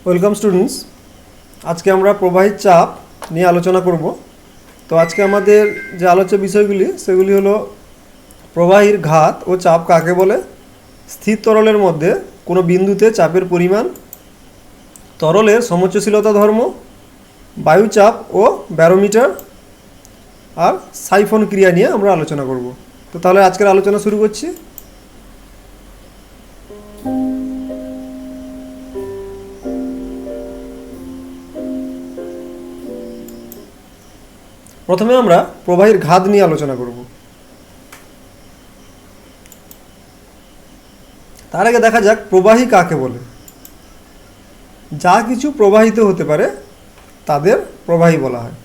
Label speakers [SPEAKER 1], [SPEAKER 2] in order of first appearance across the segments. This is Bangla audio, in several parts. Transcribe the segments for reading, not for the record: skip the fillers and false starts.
[SPEAKER 1] Welcome students. আজকে আমরা প্রবাহিত চাপ নিয়ে আলোচনা করব। তো আজকে আমাদের যে আলোচ্য বিষয়গুলি সেগুলি হলো প্রবাহীর ঘাত ও চাপ কাকে বলে, স্থির তরলের মধ্যে কোনো বিন্দুতে চাপের পরিমাণ, তরলের সমোচ্চশীলতা ধর্ম, বায়ুচাপ ও ব্যারোমিটার আর সাইফন ক্রিয়া নিয়ে আমরা আলোচনা করব। তো তাহলে আজকের আলোচনা শুরু করছি। প্রথমে আমরা প্রবাহীর ঘাত নিয়ে আলোচনা করব। তার আগে দেখা যাক প্রবাহী কাকে বলে। যা কিছু প্রবাহিত হতে পারে তাদের প্রবাহী বলা হয়।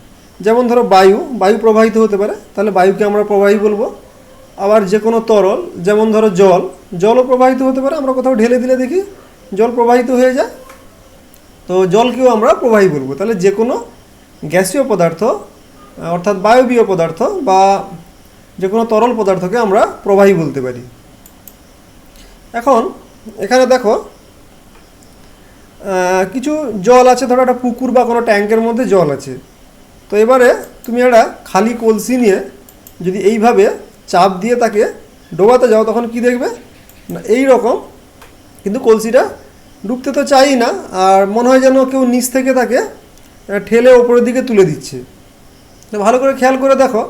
[SPEAKER 1] যেমন ধরো বায়ু প্রবাহিত হতে পারে, তাহলে বায়ুকে আমরা প্রবাহী বলবো। আবার যে কোনো তরল, যেমন ধরো জলও প্রবাহিত হতে পারে। আমরা কোথাও ঢেলে দিলে দেখি জল প্রবাহিত হয়ে যায়, তো জলকেও আমরা প্রবাহী বলবো। তাহলে যে কোনো গ্যাসীয় পদার্থ অর্থাৎ বায়বীয় পদার্থ বা যে কোনো তরল পদার্থকে আমরা প্রবাহী বলতে পারি। এখন এখানে দেখো কিছু জল আছে, ধরো একটা পুকুর বা কোনো ট্যাঙ্কের মধ্যে জল আছে। তো এবারে তুমি একটা খালি কলসি নিয়ে যদি এইভাবে চাপ দিয়ে তাকে ডোবাতে যাও, তখন কি দেখবে না এই রকম, কিন্তু কলসিটা ডুবতে তো চাই না, আর মনে হয় যেন কেউ নিচ থেকে তাকে ঠেলে ওপরের দিকে তুলে দিচ্ছে। তো ভালো করে খেয়াল করে দেখো,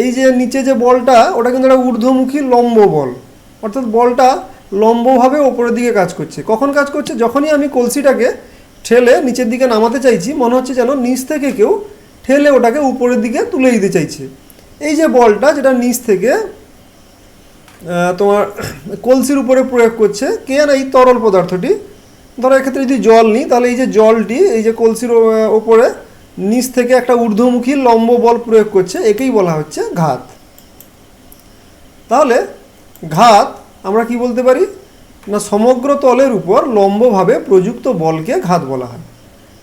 [SPEAKER 1] এই যে নিচে যে বলটা, ওটা কিন্তু একটা ঊর্ধ্বমুখী লম্ব বল, অর্থাৎ বলটা লম্বভাবে ওপরের দিকে কাজ করছে। কখন কাজ করছে? যখনই আমি কলসিটাকে ঠেলে নিচের দিকে নামাতে চাইছি, মনে হচ্ছে যেন নিচ থেকে কেউ ঠেলে ওটাকে উপরের দিকে তুলে দিতে চাইছে। এই যে বলটা, যেটা নিচ থেকে তোমার কলসির উপরে প্রয়োগ করছে কে না, এই তরল পদার্থটি। ধরো এক্ষেত্রে যদি জল নিই, তাহলে এই যে জলটি এই যে কলসির ওপরে নিচ থেকে একটা ঊর্ধ্বমুখী লম্ব বল প্রয়োগ করছে, একেই বলা হচ্ছে ঘাত। তাহলে ঘাত আমরা কি বলতে পারি না, সমগ্র তলের উপর লম্বভাবে প্রযুক্ত বলকে ঘাত বলা হয়।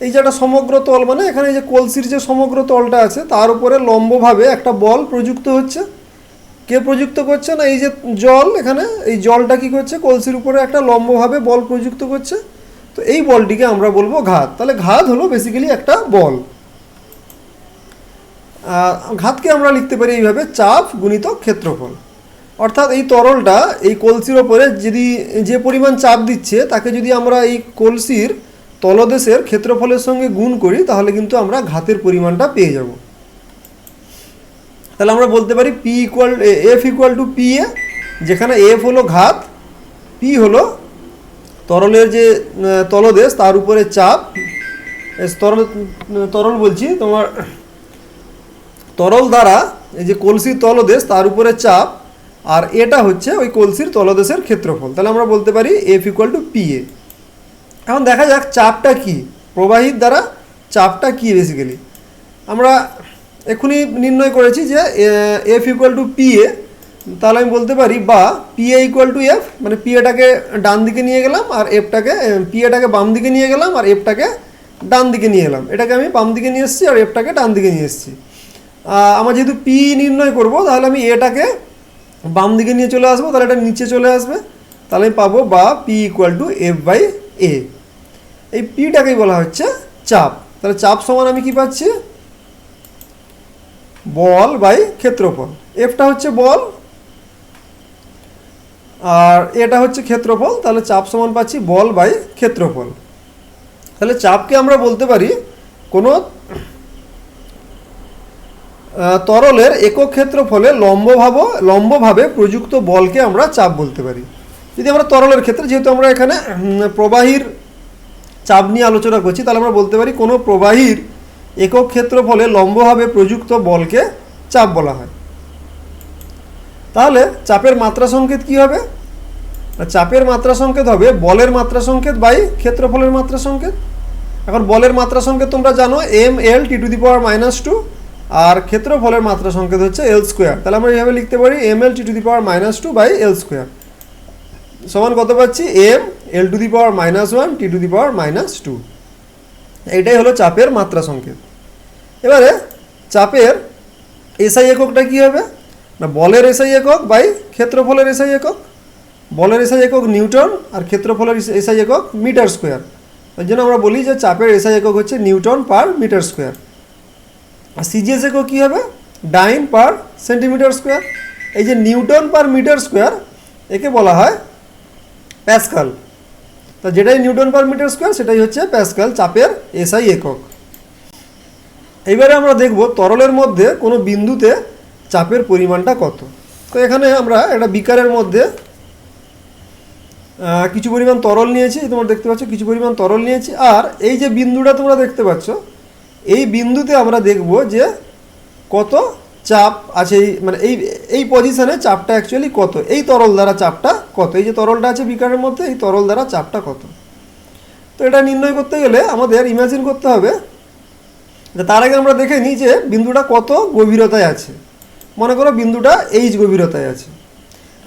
[SPEAKER 1] এই যে একটা সমগ্র তল, মানে এখানে যে কলসির যে সমগ্র তলটা আছে তার উপরে লম্বভাবে একটা বল প্রযুক্ত হচ্ছে। কে প্রযুক্ত করছে না, এই যে জল, এখানে এই জলটা কি করছে, কলসির উপরে একটা লম্বভাবে বল প্রযুক্ত করছে। তো এই বলটিকে আমরা বলবো ঘাত। তাহলে ঘাত হলো বেসিক্যালি একটা বল। ঘাতকে আমরা লিখতে পারি এইভাবে, চাপ গুণিত ক্ষেত্রফল। অর্থাৎ এই তরলটা এই কলসির ওপরে যদি যে পরিমাণ চাপ দিচ্ছে, তাকে যদি আমরা এই কলসির তলদেশের ক্ষেত্রফলের সঙ্গে গুণ করি, তাহলে কিন্তু আমরা ঘাতের পরিমাণটা পেয়ে যাব। তাহলে আমরা বলতে পারি F equal to P A, যেখানে এফ হলো ঘাত, পি হলো তরলের যে তলদেশ তার উপরে চাপ, তরল বলছি তোমার তরল দ্বারা এই যে কলসির তলদেশ তার উপরে চাপ, আর এটা হচ্ছে ওই কলসির তলদেশের ক্ষেত্রফল। তাহলে আমরা বলতে পারি F equal to P A. এখন দেখা যাক চাপটা কি, প্রবাহীর দ্বারা চাপটা কি। বেসিক্যালি আমরা এখনই নির্ণয় করেছি যে F equal to P A, তাহলে আমি বলতে পারি বা P A equal to F, মানে পি এটাকে ডান দিকে নিয়ে গেলাম আর এফটাকে, পি এটাকে বাম দিকে নিয়ে গেলাম আর এফটাকে ডান দিকে নিয়ে এলাম। এটাকে আমি বাম দিকে নিয়ে এসেছি আর এফটাকে ডান দিকে নিয়ে এসেছি। আমার যেহেতু পি নির্ণয় করব, তাহলে আমি এটাকে বাম দিকে নিয়ে চলে আসবো, তাহলে এটা নিচে চলে আসবে। তাহলে আমি পাবো বা P equal to F by A. এই পিটাকেই বলা হচ্ছে চাপ। তাহলে চাপ সমান আমি কি পাচ্ছি, বল বাই ক্ষেত্রফল। এফটা হচ্ছে বল আর এটা হচ্ছে ক্ষেত্রফল, তাহলে চাপ সমান পাচ্ছি বল বাই ক্ষেত্রফল। তাহলে চাপকে আমরা বলতে পারি কোনো তরলের একক ক্ষেত্রফলে লম্বভাবে প্রযুক্ত বলকে আমরা চাপ বলতে পারি। যদি আমরা তরলের ক্ষেত্রে, যেহেতু আমরা এখানে প্রবাহীর চাপ নিয়ে আলোচনা করছি, তাহলে আমরা বলতে পারি কোনো প্রবাহীর একক ক্ষেত্রফলে লম্বভাবে প্রযুক্ত বলকে চাপ বলা হয়। তাহলে চাপের মাত্রা সংকেত কি হবে? চাপের মাত্রা সংকেত হবে বলের মাত্রা সংকেত বাই ক্ষেত্রফলের মাত্রা সংকেত। এখন বলের মাত্রা সংকেত তোমরা জানো, M L T to the power -2, আর ক্ষেত্রফলের মাত্রা সংকেত হচ্ছে এল স্কোয়ার। তাহলে আমরা এইভাবে লিখতে পারি M L T to the power -2 by L square সমান কত পাচ্ছি, M L to the power -1 T to the power -2। এটাই হলো চাপের মাত্রা সংকেত। এবারে চাপের এসআই এককটা কি হবে না, বলের এসআই একক বাই ক্ষেত্রফলের এসআই একক। বলের এসআই একক নিউটন আর ক্ষেত্রফলের এসআই একক মিটার স্কোয়ার। ওই জন্য আমরা বলি যে চাপের এসআই একক হচ্ছে নিউটন পার মিটার স্কোয়ার। আর সিজিএস একক কী হবে? ডাইন পার সেন্টিমিটার স্কোয়ার। এই যে নিউটন পার মিটার স্কোয়ার একে বলা হয় প্যাসকাল। তো যেটাই নিউটন পার মিটার স্কোয়ার সেটাই হচ্ছে প্যাসকাল চাপের এসআই একক। এইবারে আমরা দেখব তরলের মধ্যে কোনো বিন্দুতে চাপের পরিমাণটা কত। তো এখানে আমরা একটা বিকারের মধ্যে কিছু পরিমাণ তরল নিয়েছি, তোমরা দেখতে পাচ্ছ কিছু পরিমাণ তরল নিয়েছি। আর এই যে বিন্দুটা তোমরা দেখতে পাচ্ছ, এই বিন্দুতে আমরা দেখব যে কত চাপ আছে, মানে এই পজিশনে চাপটা অ্যাকচুয়ালি কত, এই তরল দ্বারা চাপটা কত, এই যে তরলটা আছে বিকারের মধ্যে এই তরল দ্বারা চাপটা কত। তো এটা নির্ণয় করতে গেলে আমাদের ইমাজিন করতে হবে, তার আগে আমরা দেখে নিই যে বিন্দুটা কত গভীরতায় আছে। মনে করো বিন্দুটা এইচ গভীরতায় আছে।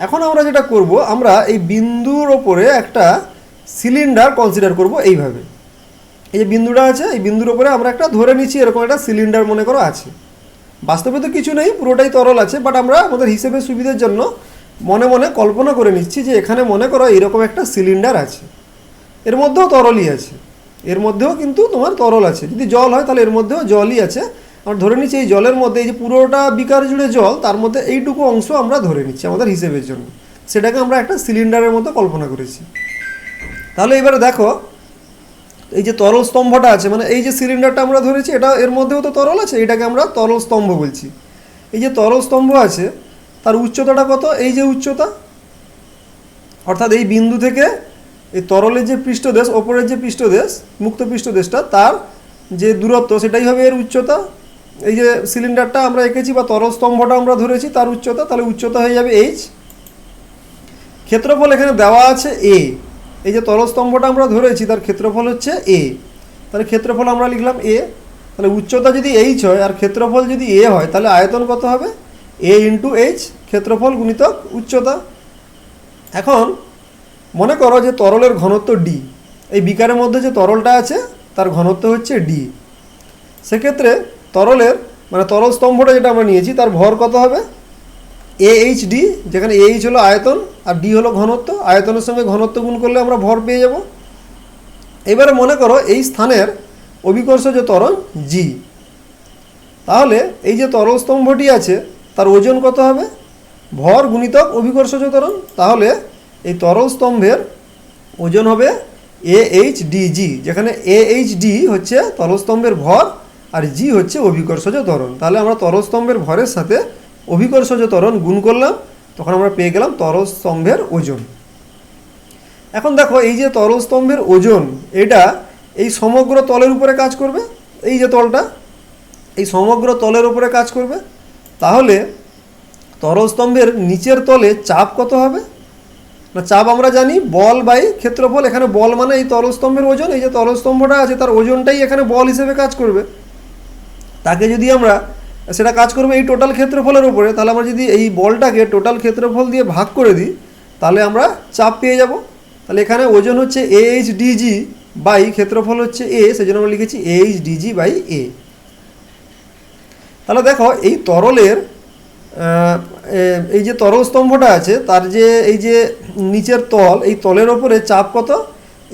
[SPEAKER 1] এখন আমরা যেটা করব, আমরা এই বিন্দুর ওপরে একটা সিলিন্ডার কনসিডার করব এইভাবে। এই যে বিন্দুটা আছে এই বিন্দুর ওপরে আমরা একটা ধরে নিচ্ছি এরকম একটা সিলিন্ডার মনে করো আছে। বাস্তবে তো কিছু নেই, পুরোটাই তরল আছে, বাট আমরা আমাদের হিসেবে সুবিধার জন্য মনে মনে কল্পনা করে নিচ্ছি যে এখানে মনে করো এইরকম একটা সিলিন্ডার আছে, এর মধ্যেও তরলই আছে, এর মধ্যেও কিন্তু তোমার তরল আছে। যদি জল হয় তাহলে এর মধ্যেও জলই আছে। আমরা ধরে নিচ্ছি এই জলের মধ্যে, এই যে পুরোটা বিকার জুড়ে জল, তার মধ্যে এইটুকু অংশ আমরা ধরে নিচ্ছি আমাদের হিসেবের জন্য, সেটাকে আমরা একটা সিলিন্ডারের মতো কল্পনা করেছি। তাহলে এবারে দেখো এই যে তরল স্তম্ভটা আছে, মানে এই যে সিলিন্ডারটা আমরা ধরেছি এটা এর মধ্যেও তো তরল আছে, এটাকে আমরা তরল স্তম্ভ বলছি। এই যে তরল স্তম্ভ আছে তার উচ্চতাটা কত? এই যে উচ্চতা, অর্থাৎ এই বিন্দু থেকে এই তরলের যে পৃষ্ঠদেশ, ওপরের যে পৃষ্ঠদেশ, মুক্ত পৃষ্ঠদেশটা, তার যে দূরত্ব সেটাই হবে এর উচ্চতা। এই যে সিলিন্ডারটা আমরা এঁকেছি বা তরল স্তম্ভটা আমরা ধরেছি তার উচ্চতা, তাহলে উচ্চতা হয়ে যাবে এইচ। ক্ষেত্রফল এখানে দেওয়া আছে এ, এই যে তরল স্তম্ভটা আমরা ধরেছি তার ক্ষেত্রফল হচ্ছে এ, তাহলে ক্ষেত্রফল আমরা লিখলাম এ। তাহলে উচ্চতা যদি এইচ হয় আর ক্ষেত্রফল যদি এ হয় তাহলে আয়তন কত হবে? এ ইন্টু এইচ, ক্ষেত্রফল গুণিতক উচ্চতা। এখন মনে করো যে তরলের ঘনত্ব ডি, এই বিকারের মধ্যে যে তরলটা আছে তার ঘনত্ব হচ্ছে ডি। সেক্ষেত্রে তরলের মানে তরল স্তম্ভটা যেটা আমরা নিয়েছি তার ভর কত হবে? এ এইচ ডি, যেখানে এইচ হলো আয়তন আর ডি হলো ঘনত্ব। আয়তনের সঙ্গে ঘনত্ব গুণ করলে আমরা ভর পেয়ে যাব। এবারে মনে করো এই স্থানের অভিকর্ষজ ত্বরণ জি। তাহলে এই যে তরল স্তম্ভটি আছে তার ওজন কত হবে? ভর গুণিতক অভিকর্ষজ ত্বরণ। তাহলে এই তরল স্তম্ভের ওজন হবে এ এইচ ডি জি, যেখানে এ এইচ ডি হচ্ছে তরল স্তম্ভের ভর আর জি হচ্ছে অভিকর্ষজ ত্বরণ। তাহলে আমরা তরল স্তম্ভের ভরের সাথে অভিকর্ষজ ত্বরণ গুণ করলাম, তখন আমরা পেয়ে গেলাম তরল স্তম্ভের ওজন। এখন দেখো এই যে তরল স্তম্ভের ওজন, এটা এই সমগ্র তলের উপরে কাজ করবে। এই যে তলটা, এই সমগ্র তলের উপরে কাজ করবে। তাহলে তরল স্তম্ভের নিচের তলে চাপ কত হবে? না, চাপ আমরা জানি বল বাই ক্ষেত্রফল। এখানে বল মানে এই তরল স্তম্ভের ওজন, এই যে তরল স্তম্ভটা আছে তার ওজনটাই এখানে বল হিসেবে কাজ করবে। তাকে যদি আমরা সেটা কাজ করবে এই টোটাল ক্ষেত্রফলের উপরে, তাহলে আমরা যদি এই বলটাকে টোটাল ক্ষেত্রফল দিয়ে ভাগ করে দিই তাহলে আমরা চাপ পেয়ে যাব। তাহলে এখানে ওজন হচ্ছে এ এইচ ডিজি বাই ক্ষেত্রফল হচ্ছে এ, সেই জন্য আমরা লিখেছি এ এইচ ডিজি বাই এ। তাহলে দেখো এই তরলের এই যে তরল স্তম্ভটা আছে তার যে এই যে নিচের তল, এই তলের ওপরে চাপ কত?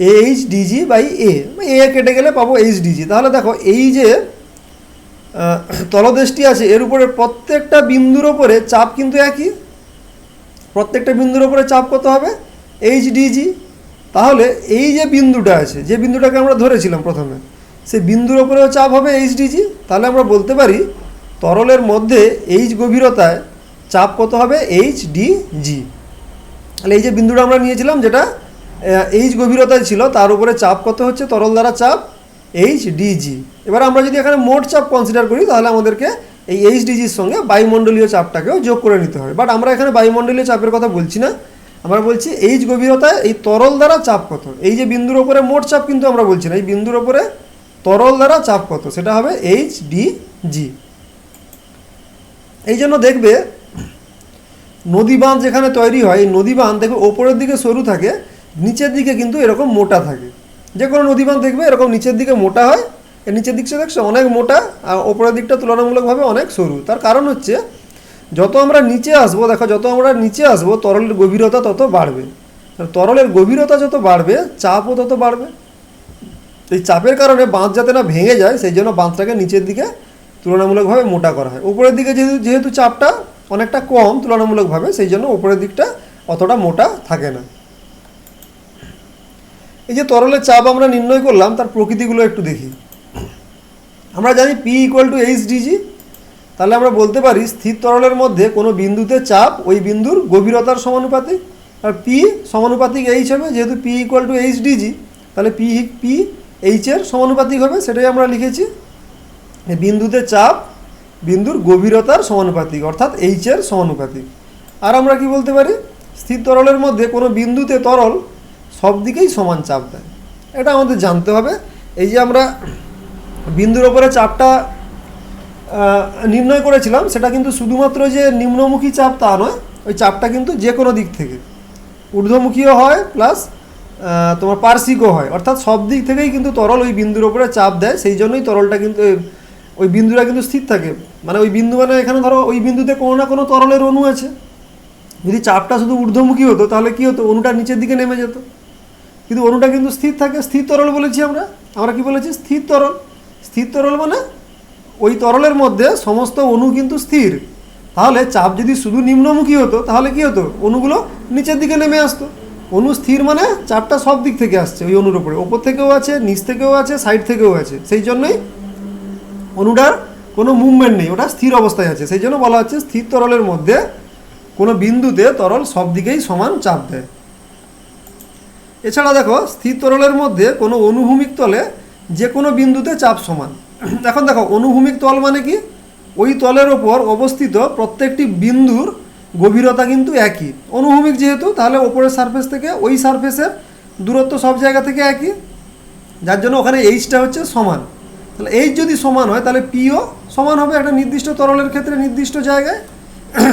[SPEAKER 1] এ এইচ ডিজি বাই এ, এ কেটে গেলে পাবো এইচ ডিজি। তাহলে দেখো এই যে তলদেশটি আছে এর উপরে প্রত্যেকটা বিন্দুর ওপরে চাপ কিন্তু একই, প্রত্যেকটা বিন্দুর ওপরে চাপ কত হবে? H DG. তাহলে এই যে বিন্দুটা আছে, যে বিন্দুটাকে আমরা ধরেছিলাম প্রথমে, সেই বিন্দুর ওপরেও চাপ হবে এইচ ডিজি। তাহলে আমরা বলতে পারি তরলের মধ্যে এইচ গভীরতায় চাপ কত হবে? H DG. তাহলে এই যে বিন্দুটা আমরা নিয়েছিলাম যেটা এইচ গভীরতায় ছিল তার উপরে চাপ কত হচ্ছে তরল দ্বারা চাপ? H DG. এবার আমরা যদি এখানে মোট চাপ কনসিডার করি তাহলে আমাদেরকে এই এইচ ডিজির সঙ্গে বায়ুমণ্ডলীয় চাপটাকেও যোগ করে নিতে হবে। বাট আমরা এখানে বায়ুমণ্ডলীয় চাপের কথা বলছি না, আমরা বলছি এইচ গভীরতায় এই তরল দ্বারা চাপ কত। এই যে বিন্দুর ওপরে মোট চাপ কিন্তু আমরা বলছি না, এই বিন্দুর ওপরে তরল দ্বারা চাপ কত সেটা হবে এইচ ডিজি। এই জন্য দেখবে নদী বাঁধ যেখানে তৈরি হয়, এই নদী বাঁধ দেখবে ওপরের দিকে সরু থাকে, নিচের দিকে কিন্তু এরকম মোটা থাকে। যে কোনো নদী বাঁধ দেখবে এরকম নিচের দিকে মোটা হয়, এর নিচের দিকটা দেখছো অনেক মোটা আর ওপরের দিকটা তুলনামূলকভাবে অনেক সরু। তার কারণ হচ্ছে যত আমরা নিচে আসবো, দেখো যত আমরা নিচে আসবো তরলের গভীরতা তত বাড়বে, তরলের গভীরতা যত বাড়বে চাপও তত বাড়বে। এই চাপের কারণে বাঁধ যাতে না ভেঙে যায় সেই জন্য বাঁধটাকে নিচের দিকে তুলনামূলকভাবে মোটা করা হয়। উপরের দিকে যেহেতু চাপটা অনেকটা কম তুলনামূলকভাবে, সেই জন্য উপরের দিকটা অতটা মোটা থাকে না। এই যে তরলের চাপ আমরা নির্ণয় করলাম তার প্রকৃতিগুলো একটু দেখি। আমরা জানি P = HdG, তাহলে আমরা বলতে পারি স্থির তরলের মধ্যে কোনো বিন্দুতে চাপ ওই বিন্দুর গভীরতার সমানুপাতিক, আর P সমানুপাতিক H হবে। যেহেতু P = HdG তাহলে P H এর সমানুপাতিক হবে, সেটাই আমরা লিখেছি। বিন্দুতে চাপ বিন্দুর গভীরতার সমানুপাতিক অর্থাৎ H এর সমানুপাতিক। আর আমরা কি বলতে পারি, স্থির তরলের মধ্যে কোনো বিন্দুতে তরল সব দিকেই সমান চাপ দেয়, এটা আমাদের জানতে হবে। এই যে আমরা বিন্দুর ওপরে চাপটা নির্ণয় করেছিলাম, সেটা কিন্তু শুধুমাত্র যে নিম্নমুখী চাপ তা নয়, ওই চাপটা কিন্তু যে কোনো দিক থেকে ঊর্ধ্বমুখীও হয় প্লাস তোমার পার্শ্বিকও হয়, অর্থাৎ সব দিক থেকেই কিন্তু তরল ওই বিন্দুর ওপরে চাপ দেয়। সেই জন্যই তরলটা কিন্তু ওই বিন্দুটা কিন্তু স্থির থাকে। মানে ওই বিন্দু মানে এখানে ধরো ওই বিন্দুতে কোনো না কোনো তরলের অণু আছে। যদি চাপটা শুধু ঊর্ধ্বমুখী হতো তাহলে কী হতো, অণুটা নিচের দিকে নেমে যেত, কিন্তু অণুটা কিন্তু স্থির থাকে। স্থির তরল বলেছি আমরা কি বলেছি, স্থির তরল। স্থির তরল মানে ওই তরলের মধ্যে সমস্ত অণু কিন্তু স্থির। তাহলে চাপ যদি শুধু নিম্নমুখী হতো তাহলে কি হতো, অণুগুলো নিচের দিকে নেমে আসতো। অণু স্থির মানে চাপটা সব দিক থেকে আসছে ওই অণুর উপরে, ওপর থেকেও আছে, নিচ থেকেও আছে, সাইড থেকেও আছে। সেই জন্যই অণুটার কোনো মুভমেন্ট নেই, ওটা স্থির অবস্থায় আছে। সেই জন্য বলা হচ্ছে স্থির তরলের মধ্যে কোনো বিন্দুতে তরল সব দিকেই সমান চাপ দেয়। এছাড়া দেখো স্থির তরলের মধ্যে কোনো অনুভূমিক তলে যে কোনো বিন্দুতে চাপ সমান। এখন দেখো অনুভূমিক তল মানে কি, ওই তলের ওপর অবস্থিত প্রত্যেকটি বিন্দুর গভীরতা কিন্তু একই। অনুভূমিক যেহেতু, তাহলে ওপরের সারফেস থেকে ওই সারফেসের দূরত্ব সব জায়গা থেকে একই, যার জন্য ওখানে এইচটা হচ্ছে সমান। তাহলে এইচ যদি সমান হয় তাহলে পিও সমান হবে একটা নির্দিষ্ট তরলের ক্ষেত্রে নির্দিষ্ট জায়গায়।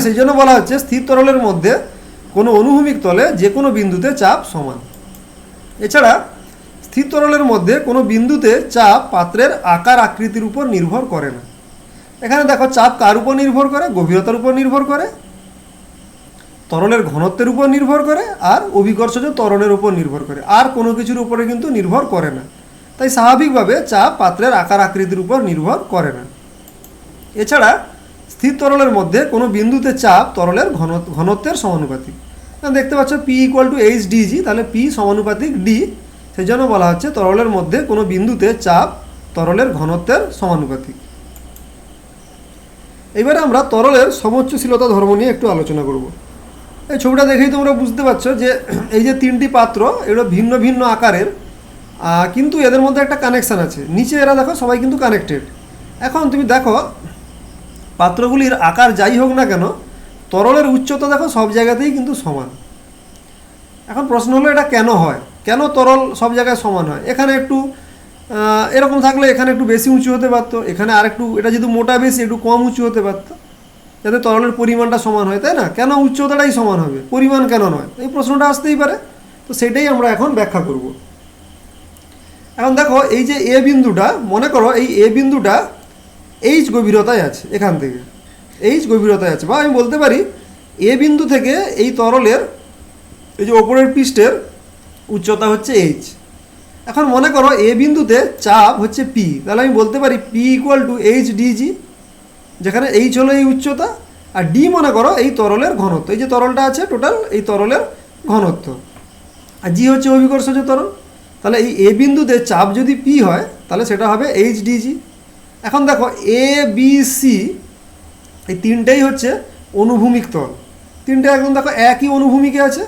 [SPEAKER 1] সেই জন্য বলা হচ্ছে স্থির তরলের মধ্যে কোনো অনুভূমিক তলে যে কোনো বিন্দুতে চাপ সমান। এছাড়া স্থির তরলের মধ্যে কোনো বিন্দুতে চাপ পাত্রের আকার আকৃতির উপর নির্ভর করে না। এখানে দেখো চাপ কার উপর নির্ভর করে, গভীরতার উপর নির্ভর করে, তরলের ঘনত্বের উপর নির্ভর করে, আর অভিকর্ষজ ত্বরণের উপর নির্ভর করে। আর কোনো কিছুর উপরে কিন্তু নির্ভর করে না। তাই স্বাভাবিকভাবে চাপ পাত্রের আকার আকৃতির উপর নির্ভর করে না। এছাড়া স্থির তরলের মধ্যে কোনো বিন্দুতে চাপ তরলের ঘনত্বের সমানুপাতিক। দেখতে পাচ্ছ P = HdG, তাহলে P সমানুপাতিক D। সেই জন্য বলা হচ্ছে তরলের মধ্যে কোনো বিন্দুতে চাপ তরলের ঘনত্বের সমানুপাতিক। এবারে আমরা তরলের সমোচ্চশীলতা ধর্ম নিয়ে একটু আলোচনা করব। এই ছবিটা দেখেই তোমরা বুঝতে পারছো যে এই যে তিনটি পাত্র, এগুলো ভিন্ন ভিন্ন আকারের, কিন্তু এদের মধ্যে একটা কানেকশান আছে। নিচে এরা দেখো সবাই কিন্তু কানেক্টেড। এখন তুমি দেখো পাত্রগুলির আকার যাই হোক না কেন, তরলের উচ্চতা দেখো সব জায়গাতেই কিন্তু সমান। এখন প্রশ্ন হলো এটা কেন হয়, কেন তরল সব জায়গায় সমান হয়? এখানে একটু এরকম থাকলে এখানে একটু বেশি উঁচু হতে পারতো, এখানে আর একটু, এটা যেহেতু মোটা বেশি একটু কম উঁচু হতে পারতো, যাতে তরলের পরিমাণটা সমান হয়, তাই না? কেন উচ্চতাটাই সমান হবে, পরিমাণ কেন নয়? এই প্রশ্নটা আসতেই পারে। তো সেটাই আমরা এখন ব্যাখ্যা করব। এখন দেখো এই যে এ বিন্দুটা, মনে করো এই এ বিন্দুটা এইচ গভীরতায় আছে, এখান থেকে এইচ গভীরতায় আছে, বা আমি বলতে পারি এ বিন্দু থেকে এই তরলের এই যে ওপরের পৃষ্ঠের উচ্চতা হচ্ছে এইচ। এখন মনে করো এ বিন্দুতে চাপ হচ্ছে পি, তাহলে আমি বলতে পারি P = HdG, যেখানে এইচ হলো এই উচ্চতা, আর ডি মনে করো এই তরলের ঘনত্ব, এই যে তরলটা আছে টোটাল এই তরলের ঘনত্ব, আর জি হচ্ছে অভিকর্ষজ ত্বরণ। তাহলে এই এ বিন্দুতে চাপ যদি পি হয় তাহলে সেটা হবে HdG। এখন দেখো এ বি সি এই তিনটেই হচ্ছে অনুভূমিক তল, তিনটে একদম দেখো একই অনুভূমিকে আছে।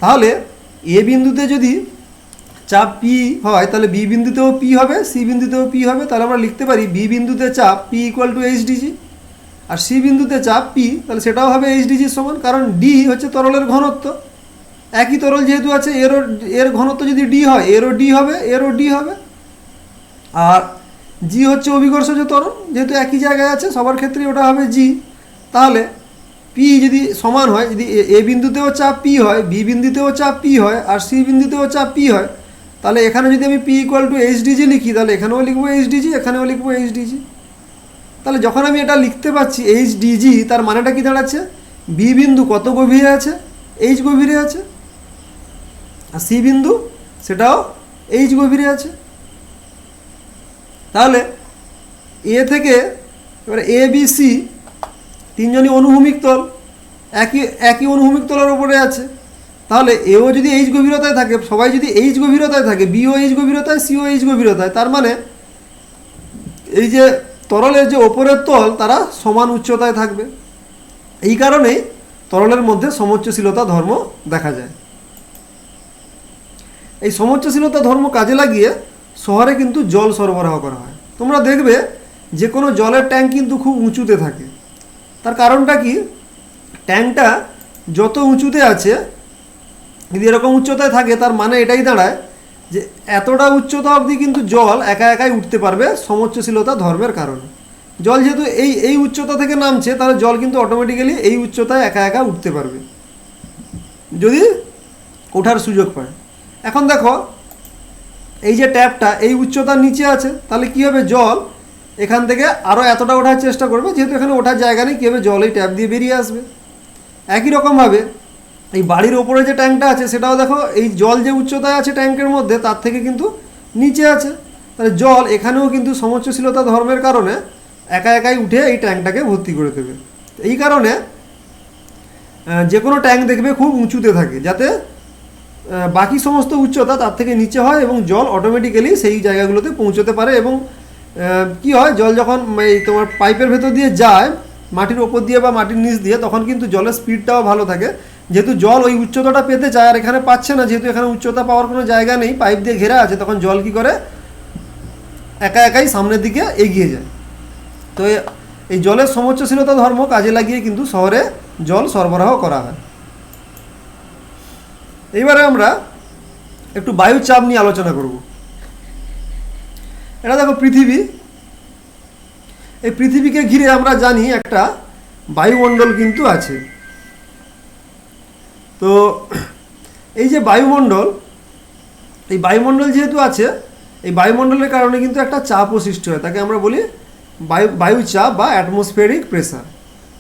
[SPEAKER 1] তাহলে এ বিন্দুতে যদি চাপ পি হয় তাহলে বি বিন্দুতেও পি হবে, সি বিন্দুতেও পি হবে। তাহলে আমরা লিখতে পারি বি বিন্দুতে চাপ P = HdG, আর সি বিন্দুতে চাপ পি, তাহলে সেটাও হবে HdG সমান, কারণ ডি হচ্ছে তরলের ঘনত্ব। একই তরল যেহেতু আছে, এর ঘনত্ব যদি ডি হয় এরও ডি হবে, এরও ডি হবে। আর জি হচ্ছে অভিকর্ষজ ত্বরণ, যেহেতু একই জায়গায় আছে সবার ক্ষেত্রে ওটা হবে জি। তাহলে পি যদি সমান হয়, যদি এ বিন্দুতেও চাপ পি হয়, বি বিন্দুতেও চাপ পি হয়, আর সি বিন্দুতেও চাপ পি হয়, তাহলে এখানে যদি আমি P = HdG লিখি তাহলে এখানেও লিখবো HdG, এখানেও লিখবো HdG। তাহলে যখন আমি এটা লিখতে পাচ্ছি HdG, তার মানেটা কি দাঁড়াচ্ছে, বি বিন্দু কত গভীরে আছে, এইচ গভীরে আছে, আর সি বিন্দু সেটাও এইচ গভীরে আছে। তাহলে এ থেকে এবারে এ বি সি তিনজনই অনুভূমিক তল, একই একই অনুভূমিক তলের ওপরে আছে। তাহলে এও যদি এইচ গভীরতায় থাকে, সবাই যদি এইচ গভীরতায় থাকে, বিও এইচ গভীরতায়, সিও এইচ গভীরতায়, তার মানে এই যে তরলের যে ওপরের তল তারা সমান উচ্চতায় থাকবে। এই কারণেই তরলের মধ্যে সমোচ্চশীলতা ধর্ম দেখা যায়। এই সমোচ্চশীলতা ধর্ম কাজে লাগিয়ে শহরে কিন্তু জল সরবরাহ করা হয়। তোমরা দেখবে যে কোনো জলের ট্যাঙ্ক কিন্তু খুব উঁচুতে থাকে। তার কারণটা কি, ট্যাঙ্কটা যত উঁচুতে আছে, যদি এরকম উচ্চতায় থাকে, তার মানে এটাই দাঁড়ায় যে এতটা উচ্চতা অবধি কিন্তু জল একা একাই উঠতে পারবে সমোচ্চশীলতা ধর্মের কারণে। জল যেহেতু এই উচ্চতা থেকে নামছে, তাহলে জল কিন্তু অটোমেটিক্যালি এই উচ্চতায় একা একা উঠতে পারবে যদি ওঠার সুযোগ পায়। এখন দেখো এই যে ট্যাপটা এই উচ্চতার নিচে আছে, তাহলে কী হবে, জল এখান থেকে আরও এতটা ওঠার চেষ্টা করবে, যেহেতু এখানে ওঠার জায়গা নেই, কী হবে, জল এই ট্যাপ দিয়ে বেরিয়ে আসবে। একই রকমভাবে এই বাড়ির ওপরে যে ট্যাঙ্কটা আছে, সেটাও দেখো এই জল যে উচ্চতায় আছে ট্যাঙ্কের মধ্যে, তার থেকে কিন্তু নিচে আছে। তাহলে জল এখানেও কিন্তু সমোচ্চশীলতা ধর্মের কারণে একা একাই উঠে এই ট্যাঙ্কটাকে ভর্তি করে দেবে। এই কারণে যে কোনো ট্যাঙ্ক দেখবে খুব উঁচুতে থাকে, যাতে বাকি সমস্ত উচ্চতা তার থেকে নিচে হয় এবং জল অটোমেটিক্যালি সেই জায়গাগুলোতে পৌঁছতে পারে। এবং কি হয়, জল যখন এই তোমার পাইপের ভেতর দিয়ে যায় মাটির ওপর দিয়ে বা মাটির নিচ দিয়ে, তখন কিন্তু জলের স্পিডটাও ভালো থাকে। যেহেতু জল ওই উচ্চতাটা পেতে চায় আর এখানে পাচ্ছে না, যেহেতু এখানে উচ্চতা পাওয়ার কোনো জায়গা নেই, পাইপ দিয়ে ঘেরা আছে, তখন জল কী করে, একা একাই সামনের দিকে এগিয়ে যায়। তো এই জলের সমোচ্চশীলতা ধর্ম কাজে লাগিয়ে কিন্তু শহরে জল সরবরাহ করা হয়। এইবারে আমরা একটু বায়ুর চাপ নিয়ে আলোচনা করব। এটা দেখো পৃথিবী, এই পৃথিবীকে ঘিরে আমরা জানি একটা বায়ুমণ্ডল কিন্তু আছে। তো এই যে বায়ুমণ্ডল, এই বায়ুমণ্ডল যেহেতু আছে, এই বায়ুমণ্ডলের কারণে কিন্তু একটা চাপও সৃষ্টি হয়, তাকে আমরা বলি বায়ুচাপ বা অ্যাটমসফিয়ারিক প্রেসার।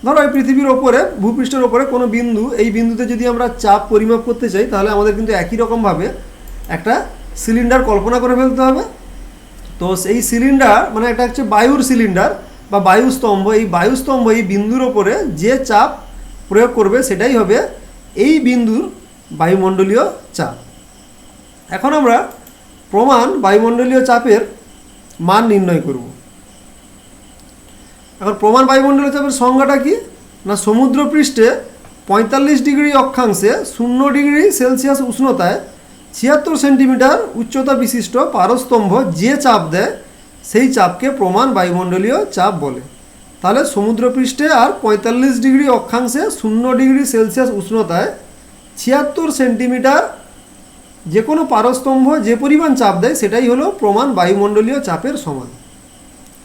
[SPEAKER 1] ধরো এই পৃথিবীর ওপরে, ভূপৃষ্ঠের ওপরে কোনো বিন্দু, এই বিন্দুতে যদি আমরা চাপ পরিমাপ করতে চাই, তাহলে আমাদের কিন্তু একই রকমভাবে একটা সিলিন্ডার কল্পনা করে ফেলতে হবে। তো এই সিলিন্ডার মানে এটা হচ্ছে বায়ুর সিলিন্ডার বা বায়ুস্তম্ভ। এই বায়ুস্তম্ভ এই বিন্দুর ওপরে যে চাপ প্রয়োগ করবে সেটাই হবে এই বিন্দুর বায়ুমণ্ডলীয় চাপ। এখন আমরা প্রমাণ বায়ুমণ্ডলীয় চাপের মান নির্ণয় করব। এখন প্রমাণ বায়ুমণ্ডলীয় চাপের সংজ্ঞাটা কি না, সমুদ্রপৃষ্ঠে 45 ডিগ্রি অক্ষাংশে 0 ডিগ্রি সেলসিয়াস উষ্ণতায় 76 সেন্টিমিটার উচ্চতা বিশিষ্ট পারস্তম্ভ যে চাপ দেয়, সেই চাপকে প্রমাণ বায়ুমণ্ডলীয় চাপ বলে। তাহলে সমুদ্রপৃষ্ঠে আর 45 ডিগ্রি অক্ষাংশে 0 ডিগ্রি সেলসিয়াস উষ্ণতায় 76 সেন্টিমিটার যে কোনো পারস্তম্ভ যে পরিমাণ চাপ দেয়, সেটাই হলো প্রমাণ বায়ুমণ্ডলীয় চাপের সমান।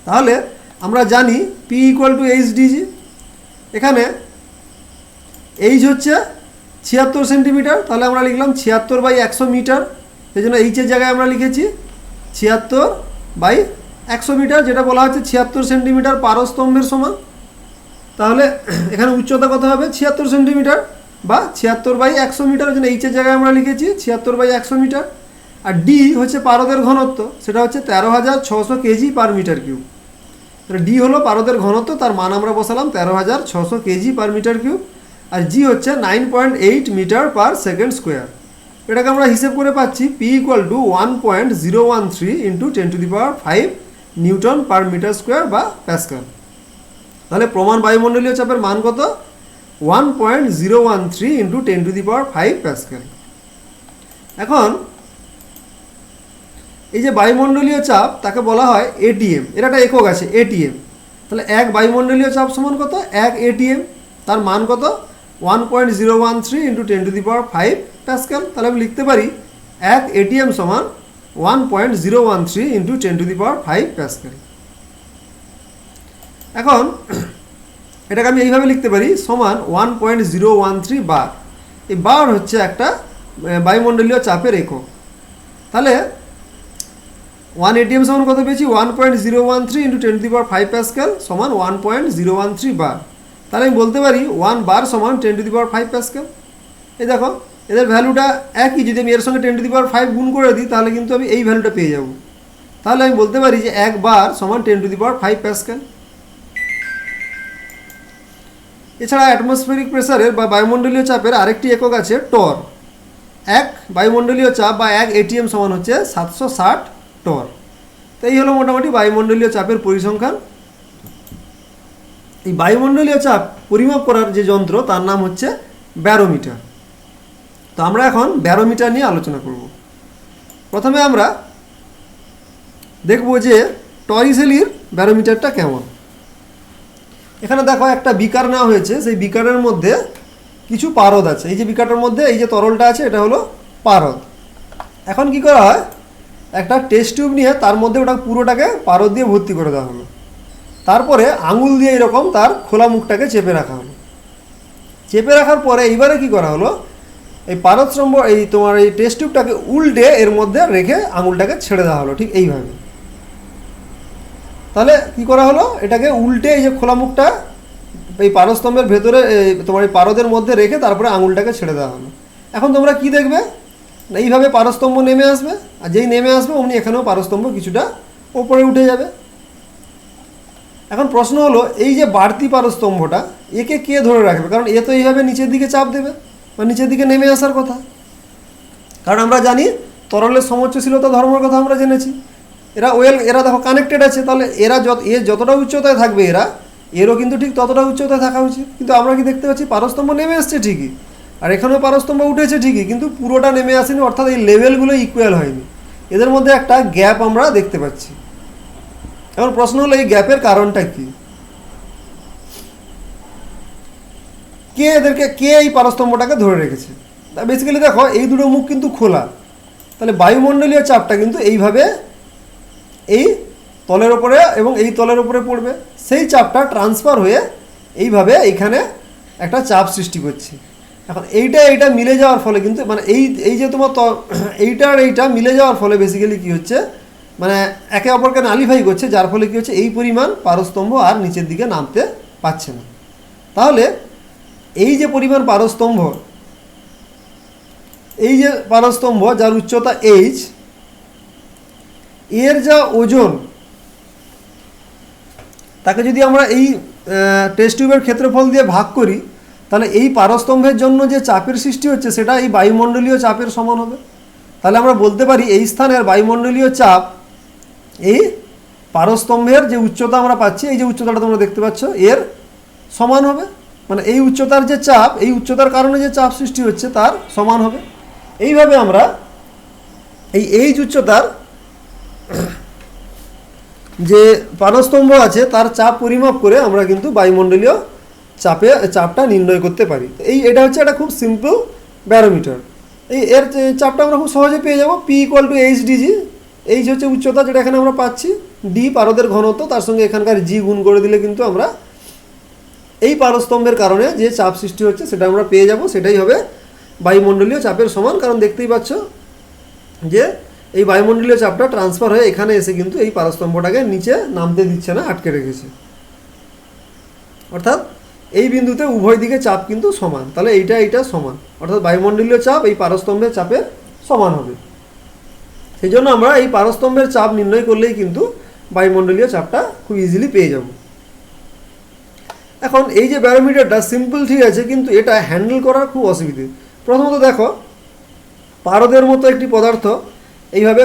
[SPEAKER 1] তাহলে আমরা জানি P = HDG। এখানে এইচ হচ্ছে 76 সেন্টিমিটার, তাহলে আমরা লিখলাম 76/100 মিটার। সেই জন্য এইচের জায়গায় আমরা লিখেছি 76/100 মিটার, যেটা বলা হচ্ছে 76 সেন্টিমিটার পারস্তম্ভের সমান। তাহলে এখানে উচ্চতা কত হবে, 76 সেন্টিমিটার বা 76/100 মিটার। ওই জন্য এইচের জায়গায় আমরা লিখেছি 76/100 মিটার। আর ডি হচ্ছে পারদের ঘনত্ব, সেটা হচ্ছে 13,600 কেজি পার মিটার কিউব। তাহলে ডি হলো পারদের ঘনত্ব, তার মান আমরা বসালাম 13,600 কেজি পার মিটার কিউব। আর জি হচ্ছে 9.8 মিটার পার সেকেন্ড স্কোয়ার। এটাকে আমরা হিসেব করে পাচ্ছি P = 1.013 × 10⁵ Newton per metre square বা প্যাসকাল। তাহলে প্রমাণ বায়ুমণ্ডলীয় চাপের মান কত, 1.013 × 10⁵ প্যাসকাল। এখন এই যে বায়ুমণ্ডলীয় চাপ, তাকে বলা হয় ATM। এর একটা একক আছে ATM। তাহলে এক বায়ুমণ্ডলীয় চাপ সমান কত, 1 ATM। তার মান কত, 1.013 × 10⁵ প্যাসকাল। তাহলে আমি লিখতে পারি 1 ATM সমান 1.013 × 10⁵ প্যাসকাল। এখন এটাকে আমি এইভাবে লিখতে পারি সমান 1.013 বার। এই বার হচ্ছে একটা বায়ুমণ্ডলীয় চাপের একক। তাহলে 1 ATM সমান কত পেয়েছি, 1.013 × 10⁵ প্যাসকাল সমান 1.013 বার। তাহলে আমি বলতে পারি 1 বার সমান 10⁵ প্যাসকাল। এই দেখো এদের ভ্যালুটা একই, যদি আমি এর সঙ্গে 10⁵ গুণ করে দিই, তাহলে কিন্তু আমি এই ভ্যালুটা পেয়ে যাব। তাহলে আমি বলতে পারি যে 1 বার সমান 10⁵ প্যাসকেল। এছাড়া অ্যাটমসফেরিক প্রেসারের বা বায়ুমণ্ডলীয় চাপের আরেকটি একক আছে টর। 1 বায়ুমণ্ডলীয় চাপ বা 1 ATM সমান হচ্ছে 760 টর। তো এই হলো মোটামুটি বায়ুমণ্ডলীয় চাপের পরিসংখ্যান। এই বায়ুমণ্ডলীয় চাপ পরিমাপ করার যে যন্ত্র তার নাম হচ্ছে ব্যারোমিটার। তো আমরা এখন ব্যারোমিটার নিয়ে আলোচনা করব। প্রথমে আমরা দেখব যে টরিসেলির ব্যারোমিটারটা কেমন। এখানে দেখো একটা বিকার নেওয়া হয়েছে, সেই বিকারের মধ্যে কিছু পারদ আছে। এই যে বিকারটার মধ্যে এই যে তরলটা আছে এটা হলো পারদ। এখন কি করা হয়, একটা টেস্ট টিউব নিয়ে তার মধ্যে ওটা পুরোটাকে পারদ দিয়ে ভর্তি করে দেওয়া হলো। তারপরে আঙুল দিয়ে এরকম তার খোলা মুখটাকে চেপে রাখা হলো। চেপে রাখার পরে এইবারে কি করা হলো, এই পারদ স্তম্ভ এই তোমার এই টেস্ট টিউবটাকে উল্টে এর মধ্যে রেখে আঙুলটাকে ছেড়ে দেওয়া হলো ঠিক এইভাবে। তাহলে কি করা হলো, এটাকে উল্টে এই যে খোলা মুখটা এই পারস্তম্ভের ভেতরে তোমার এই পারদের মধ্যে রেখে তারপরে আঙুলটাকে ছেড়ে দেওয়া হলো। এখন তোমরা কি দেখবে, এইভাবে পারস্তম্ভ নেমে আসবে, আর যেই নেমে আসবে অমনি এখানেও পারস্তম্ভ কিছুটা ওপরে উঠে যাবে। এখন প্রশ্ন হলো, এই যে বাড়তি পারস্তম্ভটা একে কে ধরে রাখবে? কারণ এ তো এইভাবে নিচের দিকে চাপ দেবে বা নিচের দিকে নেমে আসার কথা। কারণ আমরা জানি তরলের সমোচ্চশীলতা ধর্মের কথা আমরা জেনেছি। এরা দেখো কানেক্টেড আছে, তাহলে যতটা উচ্চতায় থাকবে এরও কিন্তু ঠিক ততটা উচ্চতায় থাকা উচিত। কিন্তু আমরা কি দেখতে পাচ্ছি, পারস্তম্ভ নেমে আসছে ঠিকই, আর এখানেও পারস্তম্ভ উঠেছে ঠিকই, কিন্তু পুরোটা নেমে আসেনি, অর্থাৎ এই লেভেলগুলো ইকুয়াল হয়নি। এদের মধ্যে একটা গ্যাপ আমরা দেখতে পাচ্ছি। এখন প্রশ্ন হলো, এই গ্যাপের কারণটা কি? কে এই পারস্তম্ভটাকে ধরে রেখেছে? বেসিক্যালি দেখো এই দুটো মুখ কিন্তু খোলা, তাহলে বায়ুমণ্ডলীয় চাপটা কিন্তু এইভাবে এই তলের ওপরে এবং এই তলের ওপরে পড়বে। সেই চাপটা ট্রান্সফার হয়ে এইভাবে এইখানে একটা চাপ সৃষ্টি করছে। এখন এইটা মিলে যাওয়ার ফলে কিন্তু মানে এই যে তোমার এইটা মিলে যাওয়ার ফলে বেসিক্যালি কী হচ্ছে, মানে একে অপরকে নালিফাই করছে, যার ফলে কী হচ্ছে, এই পরিমাণ পারস্তম্ভ আর নিচের দিকে নামতে পারছে না। তাহলে এই যে পরিমাণ পারস্তম্ভ, যার উচ্চতা h, এর যা ওজন, তাকে যদি আমরা এই টেস্ট টিউবের ক্ষেত্রফল দিয়ে ভাগ করি, তাহলে এই পারস্তম্ভের জন্য যে চাপের সৃষ্টি হচ্ছে সেটা এই বায়ুমণ্ডলীয় চাপের সমান হবে। তাহলে আমরা বলতে পারি এই স্থানের বায়ুমণ্ডলীয় চাপ এই পারস্তম্ভের যে উচ্চতা আমরা পাচ্ছি, এই যে উচ্চতাটা তোমরা দেখতে পাচ্ছ, এর সমান হবে। মানে এই উচ্চতার যে চাপ, এই উচ্চতার কারণে যে চাপ সৃষ্টি হচ্ছে তার সমান হবে। এইভাবে আমরা এই উচ্চতার যে পারস্তম্ভ আছে তার চাপ পরিমাপ করে আমরা কিন্তু বায়ুমণ্ডলীয় চাপটা নির্ণয় করতে পারি। এটা হচ্ছে একটা খুব সিম্পল ব্যারোমিটার। এর চাপটা আমরা খুব সহজে পেয়ে যাব। P = HDG। এইচ হচ্ছে উচ্চতা, যেটা এখানে আমরা পাচ্ছি, ডি পারদের ঘনত্ব, তার সঙ্গে এখানকার জি গুণ করে দিলে কিন্তু আমরা এই পারস্তম্ভের কারণে যে চাপ সৃষ্টি হচ্ছে সেটা আমরা পেয়ে যাব। সেটাই হবে বায়ুমণ্ডলীয় চাপের সমান। কারণ দেখতেই পাচ্ছ যে এই বায়ুমণ্ডলীয় চাপটা ট্রান্সফার হয়ে এখানে এসে কিন্তু এই পারস্তম্ভটাকে নিচে নামতে দিচ্ছে না, আটকে রেখেছে। অর্থাৎ এই বিন্দুতে উভয় দিকে চাপ কিন্তু সমান। তাহলে এইটা সমান, অর্থাৎ বায়ুমণ্ডলীয় চাপ এই পারস্তম্ভের চাপের সমান হবে। সেই জন্য আমরা এই পারস্তম্ভের চাপ নির্ণয় করলেই কিন্তু বায়ুমণ্ডলীয় চাপটা খুব ইজিলি পেয়ে যাব। এখন এই যে ব্যারোমিটারটা সিম্পল ঠিক আছে, কিন্তু এটা হ্যান্ডেল করার খুব অসুবিধে। প্রথমত দেখো, পারদের মতো একটি পদার্থ এইভাবে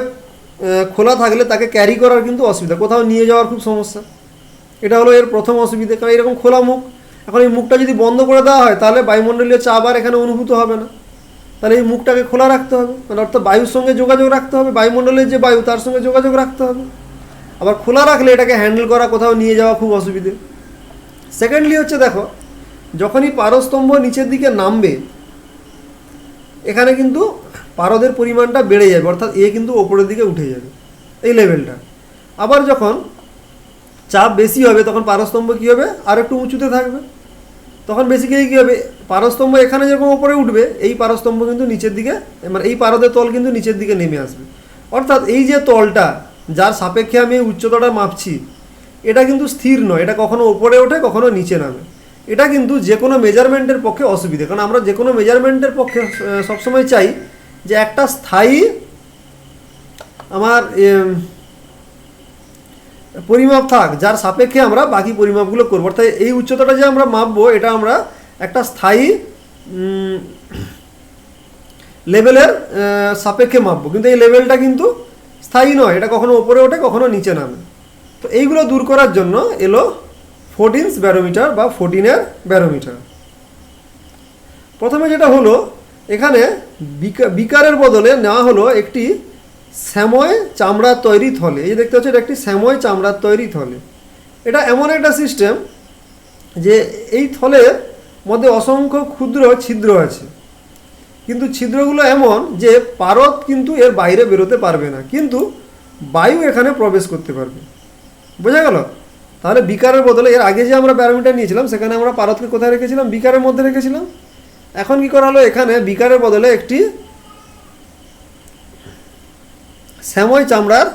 [SPEAKER 1] খোলা থাকলে তাকে ক্যারি করার কিন্তু অসুবিধা, কোথাও নিয়ে যাওয়ার খুব সমস্যা। এটা হলো এর প্রথম অসুবিধা। কারণ এরকম খোলা মুখ, এখন এই মুখটা যদি বন্ধ করে দেওয়া হয় তাহলে বায়ুমণ্ডলীয় চাপ আর এখানে অনুভূত হবে না। তাহলে এই মুখটাকে খোলা রাখতে হবে, মানে অর্থাৎ বায়ুর সঙ্গে যোগাযোগ রাখতে হবে, বায়ুমণ্ডলের যে বায়ু তার সঙ্গে যোগাযোগ রাখতে হবে। আবার খোলা রাখলে এটাকে হ্যান্ডেল করা, কোথাও নিয়ে যাওয়া খুব অসুবিধে। সেকেন্ডলি হচ্ছে দেখো, যখনই পারস্তম্ভ নিচের দিকে নামবে এখানে কিন্তু পারদের পরিমাণটা বেড়ে যাবে, অর্থাৎ কিন্তু ওপরের দিকে উঠে যাবে এই লেভেলটা। আবার যখন চাপ বেশি হবে তখন পারস্তম্ভ কী হবে, আর একটু উঁচুতে থাকবে। তখন বেসিক্যালি কী হবে, পারস্তম্ভ এখানে যেরকম ওপরে উঠবে, এই পারস্তম্ভ কিন্তু নিচের দিকে, মানে এই পারদের তল কিন্তু নিচের দিকে নেমে আসবে। অর্থাৎ এই যে তলটা যার সাপেক্ষে আমি এই উচ্চতাটা মাপছি, এটা কিন্তু স্থির নয়, এটা কখনো ওপরে ওঠে কখনো নিচে নামে। এটা কিন্তু যে কোনো মেজারমেন্টের পক্ষে অসুবিধে, কারণ আমরা যে কোনো মেজারমেন্টের পক্ষে সবসময় চাই যে একটা স্থায়ী আমার পরিমাপ থাক যার সাপেক্ষে আমরা বাকি পরিমাপগুলো করবো। অর্থাৎ এই উচ্চতাটা যে আমরা মাপবো এটা আমরা একটা স্থায়ী লেভেলের সাপেক্ষে মাপবো, কিন্তু এই লেভেলটা কিন্তু স্থায়ী নয়, এটা কখনো ওপরে ওঠে কখনো নিচে নামে। তো এইগুলো দূর করার জন্য এলো 14 ব্যারোমিটার বা 14-এর ব্যারোমিটার। প্রথমে যেটা হলো এখানে বিকারের বদলে নেওয়া হলো একটি শ্যাময় চামড়ার তৈরি থলে। এই যে দেখতে পাচ্ছি এটা একটি শ্যাময় চামড়ার তৈরি থলে। এটা এমন একটা সিস্টেম যে এই থলের মধ্যে অসংখ্য ক্ষুদ্র ছিদ্র আছে, কিন্তু ছিদ্রগুলো এমন যে পারদ কিন্তু এর বাইরে বেরোতে পারবে না, কিন্তু বায়ু এখানে প্রবেশ করতে পারবে। বোঝা গেল? তাহলে বিকারের বদলে এর আগে যে আমরা ব্যারোমিটার নিয়েছিলাম সেখানে আমরা পারদকে কোথায় রেখেছিলাম? বিকারের মধ্যে রেখেছিলাম। এখন কি করা হলো, এখানে বিকারের বদলে একটি শ্যাময় চামড়ার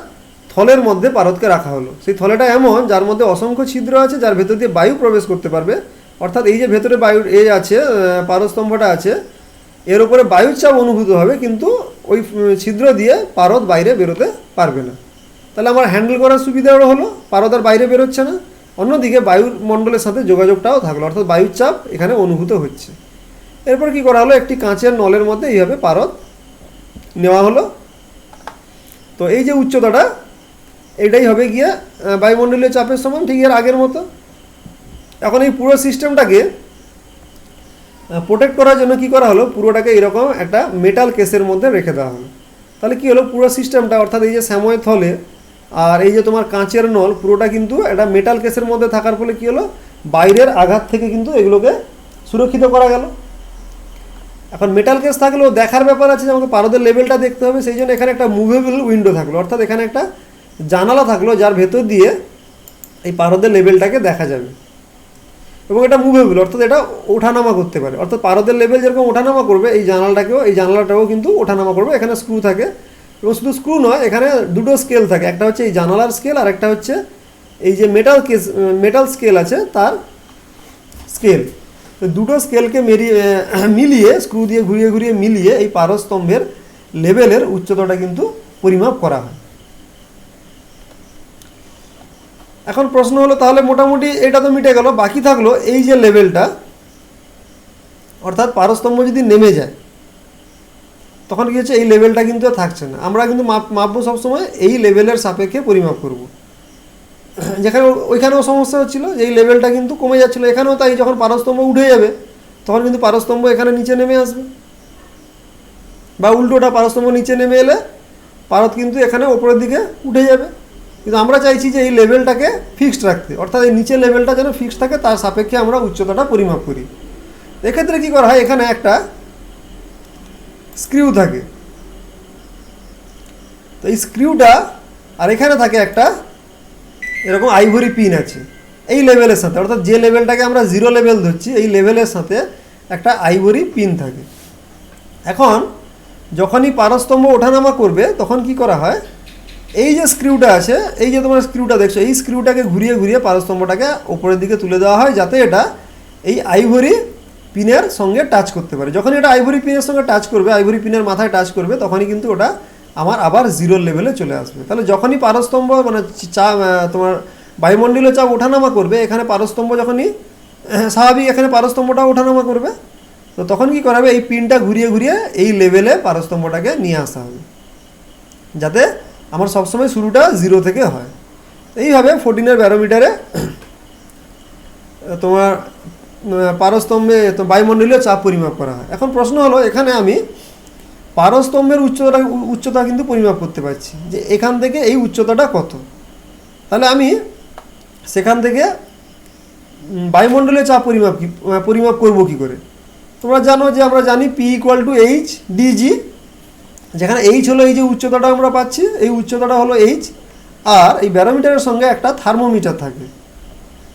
[SPEAKER 1] থলের মধ্যে পারদকে রাখা হলো। সেই থলেটা এমন যার মধ্যে অসংখ্য ছিদ্র আছে, যার ভেতর দিয়ে বায়ু প্রবেশ করতে পারবে। অর্থাৎ এই যে ভেতরে বায়ু আছে, পারদস্তম্ভটা আছে, এর উপরে বায়ুর চাপ অনুভূত হবে, কিন্তু ওই ছিদ্র দিয়ে পারদ বাইরে বেরোতে পারবে না। তাহলে আমার হ্যান্ডেল করার সুবিধাও হলো, পারদ আর বাইরে বেরোচ্ছে না। অন্যদিকে বায়ুর মণ্ডলের সাথে যোগাযোগটাও থাকলো, অর্থাৎ বায়ুর চাপ এখানে অনুভূত হচ্ছে। এরপর কি করা হলো, একটি কাঁচের নলের মধ্যে এইভাবে পারদ নেওয়া হলো। তো এই যে উচ্চতাটা এটাই হবে গিয়ে বায়ুমণ্ডলীয় চাপের সমান, ঠিক এর আগের মতো। এখন এই পুরো সিস্টেমটাকে প্রোটেক্ট করার জন্য কি করা হলো, পুরোটাকে এরকম একটা মেটাল কেসের মধ্যে রেখে দেওয়া হলো। তাহলে কি হলো, পুরো সিস্টেমটা অর্থাৎ এই যে শ্যাময় থলে আর এই যে তোমার কাঁচের নল পুরোটা কিন্তু একটা মেটাল কেসের মধ্যে থাকার ফলে কি হলো, বাইরের আঘাত থেকে কিন্তু এগুলোকে সুরক্ষিত করা গেল। এখন মেটাল কেস থাকলেও দেখার ব্যাপার আছে যে আমাকে পারদের লেভেলটা দেখতে হবে, সেই জন্য এখানে একটা মুভেবল উইন্ডো থাকলো, অর্থাৎ এখানে একটা জানালা থাকলো যার ভেতর দিয়ে এই পারদের লেভেলটাকে দেখা যাবে। এবং এটা মুভেবল, অর্থাৎ এটা ওঠানামা করতে পারে। অর্থাৎ পারদের লেভেল যেরকম ওঠানামা করবে এই জানালাটাও কিন্তু ওঠানামা করবে। এখানে স্ক্রু থাকে, এবং শুধু স্ক্রু নয়, এখানে দুটো স্কেল থাকে, একটা হচ্ছে এই জানালার স্কেল আর একটা হচ্ছে এই যে মেটাল স্কেল আছে তার স্কেল। তো দুটো স্কেলকে মিলিয়ে স্ক্রু দিয়ে ঘুরিয়ে ঘুরিয়ে মিলিয়ে এই পারস্তম্ভের লেভেলের উচ্চতাটা কিন্তু পরিমাপ করা হয়। এখন প্রশ্ন হলো তাহলে মোটামুটি এটা তো মিটে গেল, বাকি থাকলো এই যে লেভেলটা, অর্থাৎ পারস্তম্ভ যদি নেমে যায় তখন কি হচ্ছে, এই লেভেলটা কিন্তু আর থাকছে না। আমরা কিন্তু মাপবো সবসময় এই লেভেলের সাপেক্ষে পরিমাপ করব। যেখানে ওইখানেও সমস্যা হচ্ছিলো যে এই লেভেলটা কিন্তু কমে যাচ্ছিলো, এখানেও তাই। যখন পারস্তম্ভ উঠে যাবে তখন কিন্তু পারস্তম্ভ এখানে নিচে নেমে আসবে, বা উল্টোটা পারস্তম্ভ নিচে নেমে এলে পারদ কিন্তু এখানে ওপরের দিকে উঠে যাবে। কিন্তু আমরা চাইছি যে এই লেভেলটাকে ফিক্সড রাখতে, অর্থাৎ এই নিচের লেভেলটা যেন ফিক্সড থাকে, তার সাপেক্ষে আমরা উচ্চতাটা পরিমাপ করি। এক্ষেত্রে কী করা হয়, এখানে একটা স্ক্রিউ থাকে। তো এই স্ক্রিউটা আর এখানে থাকে একটা এরকম আইভরি পিন আছে এই লেভেলের সাথে, অর্থাৎ যে লেভেলটাকে আমরা 0 লেভেল ধরছি এই লেভেলের সাথে একটা আইভরি পিন থাকে। এখন যখনই পারস্তম্ভ ওঠানামা করবে তখন কি করা হয়, এই যে স্ক্রিউটা আছে, এই যে তোমার স্ক্রিউটা দেখছো, এই স্ক্রিউটাকে ঘুরিয়ে ঘুরিয়ে পারস্তম্ভটাকে ওপরের দিকে তুলে দেওয়া হয়, যাতে এটা এই আইভরি পিনের সঙ্গে টাচ করতে পারে। যখন এটা আইভরি পিনের সঙ্গে টাচ করবে, আইভরি পিনের মাথায় টাচ করবে, তখনই কিন্তু ওটা আমার আবার 0 লেভেলে চলে আসবে। তাহলে যখনই পারস্তম্ভ মানে তোমার বায়ুমণ্ডলীয় চাপ ওঠানামা করবে, এখানে পারস্তম্ভ যখনই স্বাভাবিক এখানে পারস্তম্ভটা ওঠানামা করবে, তো তখন কি করা হবে, এই পিনটা ঘুরিয়ে ঘুরিয়ে এই লেভেলে পারস্তম্ভটাকে নিয়ে আসা হবে, যাতে আমার সবসময় শুরুটা 0 থেকে হয়। এইভাবে 14-এর ব্যারোমিটারে তোমার পারস্তম্ভে বায়ুমণ্ডলীয় চাপ পরিমাপ করা হয়। এখন প্রশ্ন হলো, এখানে আমি পারস্তম্ভের উচ্চতা কিন্তু পরিমাপ করতে পারছি যে এখান থেকে এই উচ্চতাটা কত। তাহলে আমি সেখান থেকে বায়ুমণ্ডলীয় চাপ পরিমাপ করব কি করে? তোমরা জানো যে আমরা জানি P = H/dg, যেখানে H হলো এই যে উচ্চতাটা আমরা পাচ্ছি, এই উচ্চতাটা হলো H, আর এই ব্যারোমিটারের সঙ্গে একটা থার্মোমিটার থাকে।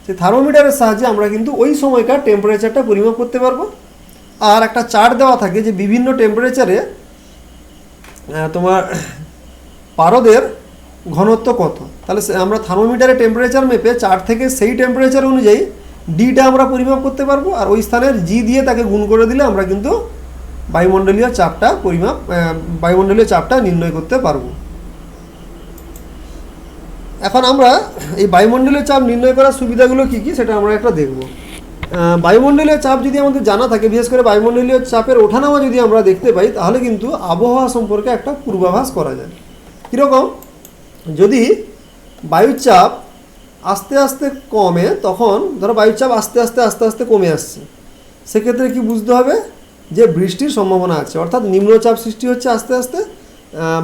[SPEAKER 1] সেই থার্মোমিটারের সাহায্যে আমরা কিন্তু ওই সময়কার টেম্পারেচারটা পরিমাপ করতে পারবো। আর একটা চার্ট দেওয়া থাকে যে বিভিন্ন টেম্পারেচারে তোমার পারদের ঘনত্ব কত। তাহলে আমরা থার্মোমিটারে টেম্পারেচার মেপে চার্ট থেকে সেই টেম্পারেচার অনুযায়ী ডিটা আমরা পরিমাপ করতে পারবো, আর ওই স্থানের জি দিয়ে তাকে গুণ করে দিলে আমরা কিন্তু বায়ুমণ্ডলীয় চাপটা নির্ণয় করতে পারবো। এখন আমরা এই বায়ুমণ্ডলীয় চাপ নির্ণয় করার সুবিধাগুলো কী কী সেটা আমরা একটা দেখব। বায়ুমণ্ডলীয় চাপ যদি আমাদের জানা থাকে, বিশেষ করে বায়ুমণ্ডলীয় চাপের ওঠানামা যদি আমরা দেখতে পাই, তাহলে কিন্তু আবহাওয়া সম্পর্কে একটা পূর্বাভাস করা যায়। কীরকম? যদি বায়ুর চাপ আস্তে আস্তে কমে, তখন ধরো বায়ুর চাপ আস্তে আস্তে কমে আসছে, সেক্ষেত্রে কি বুঝতে হবে যে বৃষ্টির সম্ভাবনা আছে, অর্থাৎ নিম্নচাপ সৃষ্টি হচ্ছে আস্তে আস্তে,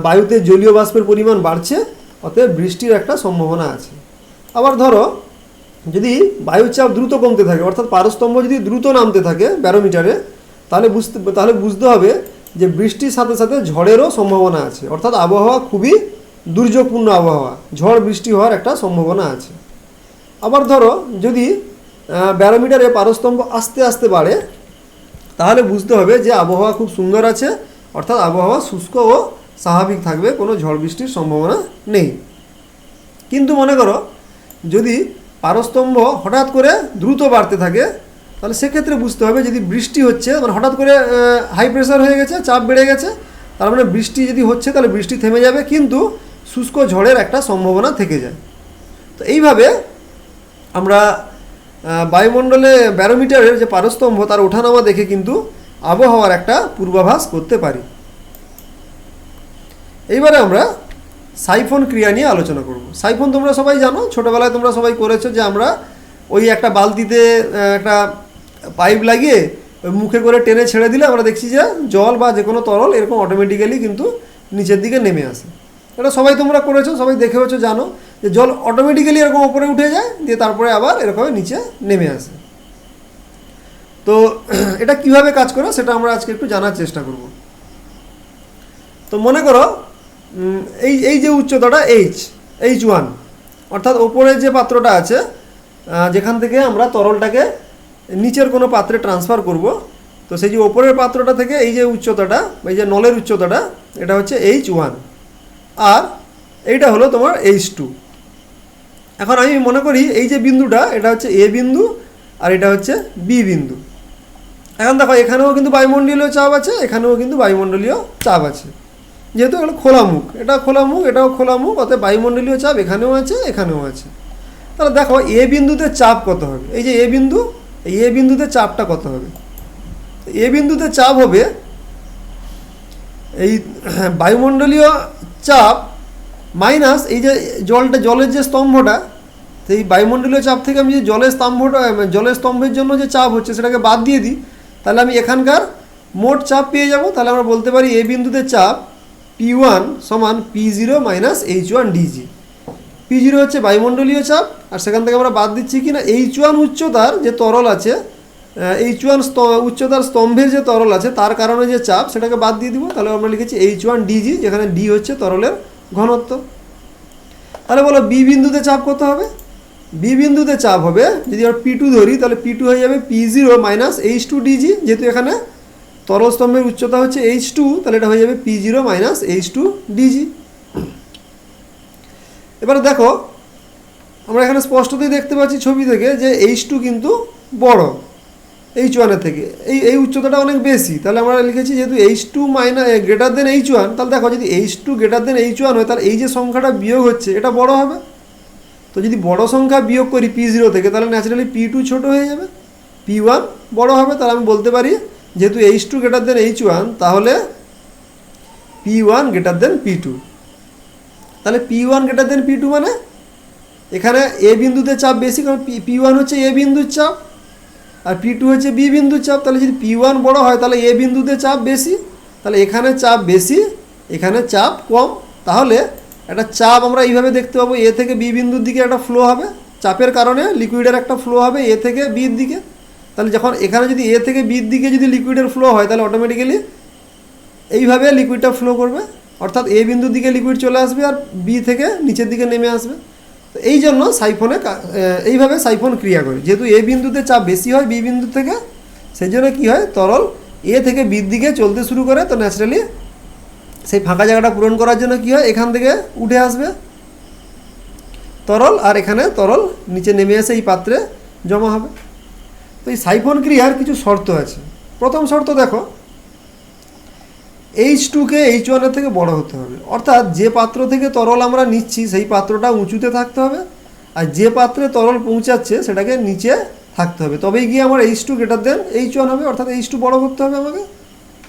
[SPEAKER 1] বায়ুতে জলীয় বাষ্পের পরিমাণ বাড়ছে, অতএব বৃষ্টির একটা সম্ভাবনা আছে। আবার ধরো যদি বায়ুর চাপ দ্রুত কমতে থাকে, অর্থাৎ পারস্তম্ভ যদি দ্রুত নামতে থাকে ব্যারোমিটারে, তাহলে বুঝতে হবে যে বৃষ্টির সাথে সাথে ঝড়েরও সম্ভাবনা আছে, অর্থাৎ আবহাওয়া খুবই দুর্যোগপূর্ণ আবহাওয়া, ঝড় বৃষ্টি হওয়ার একটা সম্ভাবনা আছে। আবার ধরো যদি ব্যারোমিটারে পারস্তম্ভ আস্তে আস্তে বাড়ে, তাহলে বুঝতে হবে যে আবহাওয়া খুব সুন্দর আছে, অর্থাৎ আবহাওয়া শুষ্ক ও স্বাভাবিক থাকবে, কোনো ঝড় বৃষ্টির সম্ভাবনা নেই। কিন্তু মনে করো যদি পারস্তম্ভ হঠাৎ করে দ্রুত বাড়তে থাকে, তাহলে সেক্ষেত্রে বুঝতে হবে যদি বৃষ্টি হচ্ছে, মানে হঠাৎ করে হাই প্রেশার হয়ে গেছে, চাপ বেড়ে গেছে, তার মানে বৃষ্টি যদি হচ্ছে তাহলে বৃষ্টি থেমে যাবে, কিন্তু শুষ্ক ঝড়ের একটা সম্ভাবনা থেকে যায়। তো এইভাবে আমরা বায়ুমণ্ডলে ব্যারোমিটারের যে পারস্তম্ভ তার ওঠানামা দেখে কিন্তু আবহাওয়ার একটা পূর্বাভাস করতে পারি। এইবারে আমরা সাইফন ক্রিয়া নিয়ে আলোচনা করব। সাইফন তোমরা সবাই জানো, ছোটোবেলায় তোমরা সবাই করেছো যে আমরা ওই একটা বালতিতে একটা পাইপ লাগিয়ে মুখে করে টেনে ছেড়ে দিলে আমরা দেখছি যে জল বা যে কোনো তরল এরকম অটোমেটিক্যালি কিন্তু নিচের দিকে নেমে আসে। এটা সবাই তোমরা করেছো, সবাই দেখেছো, জানো যে জল অটোমেটিক্যালি এরকম ওপরে উঠে যায়, দিয়ে তারপরে আবার এরকম নিচে নেমে আসে। তো এটা কিভাবে কাজ করে সেটা আমরা আজকে একটু জানার চেষ্টা করব। তো মনে করো এই যে উচ্চতাটা H1, অর্থাৎ ওপরে যে পাত্রটা আছে, যেখান থেকে আমরা তরলটাকে নিচের কোনো পাত্রে ট্রান্সফার করব, তো সেই যে ওপরের পাত্রটা থেকে এই যে উচ্চতাটা, এই যে নলের উচ্চতাটা, এটা হচ্ছে H1, আর এইটা হলো তোমার H2। এখন আমি মনে করি এই যে বিন্দুটা, এটা হচ্ছে A বিন্দু আর এটা হচ্ছে B বিন্দু। এখন দেখো এখানেও কিন্তু বায়ুমণ্ডলীয় চাপ আছে, এখানেও কিন্তু বায়ুমণ্ডলীয় চাপ আছে, যেহেতু এগুলো খোলা মুখ, এটা খোলা মুখ, এটাও খোলা মুখ, অর্থাৎ বায়ুমণ্ডলীয় চাপ এখানেও আছে এখানেও আছে। তাহলে দেখো এ বিন্দুতে চাপ কত হবে, এই যে এ বিন্দু, এই এ বিন্দুতে চাপটা কত হবে? এ বিন্দুতে চাপ হবে এই বায়ুমণ্ডলীয় চাপ মাইনাস এই যে জলের যে স্তম্ভটা, সেই বায়ুমণ্ডলীয় চাপ থেকে আমি যে জলের স্তম্ভের জন্য যে চাপ হচ্ছে সেটাকে বাদ দিয়ে দিই, তাহলে আমি এখানকার মোট চাপ পেয়ে যাব। তাহলে আমরা বলতে পারি এ বিন্দুতে চাপ P1 সমান P0 minus H1 DG। P0 হচ্ছে বায়ুমণ্ডলীয় চাপ, আর সেখান থেকে আমরা বাদ দিচ্ছি কি না H1 উচ্চতার যে তরল আছে, H1 উচ্চতার স্তম্ভের যে তরল আছে তার কারণে যে চাপ, সেটাকে বাদ দিয়ে দিব। তাহলে আমরা লিখেছি H1 DG, যেখানে D হচ্ছে তরলের ঘনত্ব। তাহলে বলো বি বিন্দুতে চাপ কত হবে? বি বিন্দুতে চাপ হবে, যদি আমরা P2 ধরি, তাহলে P2 হয়ে যাবে P0 মাইনাস H2 DG, যেহেতু এখানে তরল স্তম্ভের উচ্চতা হচ্ছে H2, তাহলে এটা হয়ে যাবে P0 মাইনাস H2 DG। এবারে দেখো আমরা এখানে স্পষ্টতই দেখতে পাচ্ছি ছবি থেকে যে H2 কিন্তু বড় H1 এর থেকে, এই উচ্চতাটা অনেক বেশি। তাহলে আমরা লিখেছি যেহেতু H2 গ্রেটার দেন H1, তাহলে দেখো যদি H2 গ্রেটার দেন H1 হয়, তাহলে এই যে সংখ্যাটা বিয়োগ হচ্ছে এটা বড় হবে। তো যদি বড় সংখ্যা বিয়োগ করি P0 থেকে, তাহলে ন্যাচারালি P2 ছোট হয়ে যাবে, P1 বড় হবে। তাহলে আমি বলতে পারি যেহেতু H2 গ্রেটার দেন H1, তাহলে P1 গ্রেটার দেন P2। তাহলে P1 গ্রেটার দেন P2 মানে এখানে এ বিন্দুতে চাপ বেশি, কারণ P1 হচ্ছে এ বিন্দুর চাপ আর P2 হচ্ছে বি বিন্দুর চাপ। তাহলে যদি P1 বড় হয় তাহলে এ বিন্দুতে চাপ বেশি, তাহলে এখানে চাপ বেশি, এখানে চাপ কম। তাহলে একটা চাপ আমরা এইভাবে দেখতে পাবো, এ থেকে বি বিন্দুর দিকে একটা ফ্লো হবে, চাপের কারণে লিকুইডের একটা ফ্লো হবে এ থেকে বির দিকে। তাহলে যখন এখানে যদি এ থেকে বির দিকে যদি লিকুইডের ফ্লো হয়, তাহলে অটোমেটিক্যালি এইভাবে লিকুইডটা ফ্লো করবে, অর্থাৎ এ বিন্দুর দিকে লিকুইড চলে আসবে আর বি থেকে নিচের দিকে নেমে আসবে। তো এই জন্য এইভাবে সাইফন ক্রিয়া করে, যেহেতু এ বিন্দুতে চাপ বেশি হয় বি বিন্দু থেকে, সেই জন্য কী হয়, তরল এ থেকে বির দিকে চলতে শুরু করে। তো ন্যাচারালি সেই ফাঁকা জায়গাটা পূরণ করার জন্য কী হয়, এখান থেকে উঠে আসবে তরল, আর এখানে তরল নিচে নেমে এসে এই পাত্রে জমা হবে। তো এই সাইফন ক্রিয়ার কিছু শর্ত আছে। প্রথম শর্ত দেখো, H2কে H1 এর থেকে বড় হতে হবে, অর্থাৎ যে পাত্র থেকে তরল আমরা নিচ্ছি সেই পাত্রটা উঁচুতে থাকতে হবে, আর যে পাত্রে তরল পৌঁছাচ্ছে সেটাকে নিচে থাকতে হবে, তবেই গিয়ে আমার H2 গ্রেটার দেন H1 হবে, অর্থাৎ H2 বড় করতে হবে আমাকে।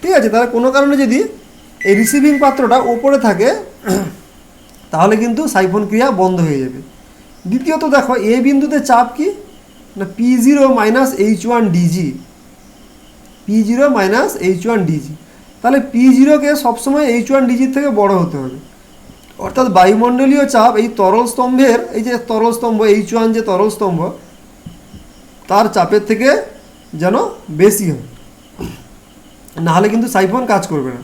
[SPEAKER 1] ঠিক আছে, তাহলে কোনো কারণে যদি এই রিসিভিং পাত্রটা ওপরে থাকে তাহলে কিন্তু সাইফন ক্রিয়া বন্ধ হয়ে যাবে। দ্বিতীয়ত দেখো এ বিন্দুতে চাপ কি না P0 minus H1 DG, P0 minus H1 DG, তাহলে P0কে সবসময় H1 ডিজির থেকে বড় হতে হবে, অর্থাৎ বায়ুমণ্ডলীয় চাপ এই তরল স্তম্ভের, এই যে তরল স্তম্ভ H1 যে তরল স্তম্ভ তার চাপের থেকে যেন বেশি হয়, নাহলে কিন্তু সাইফন কাজ করবে না।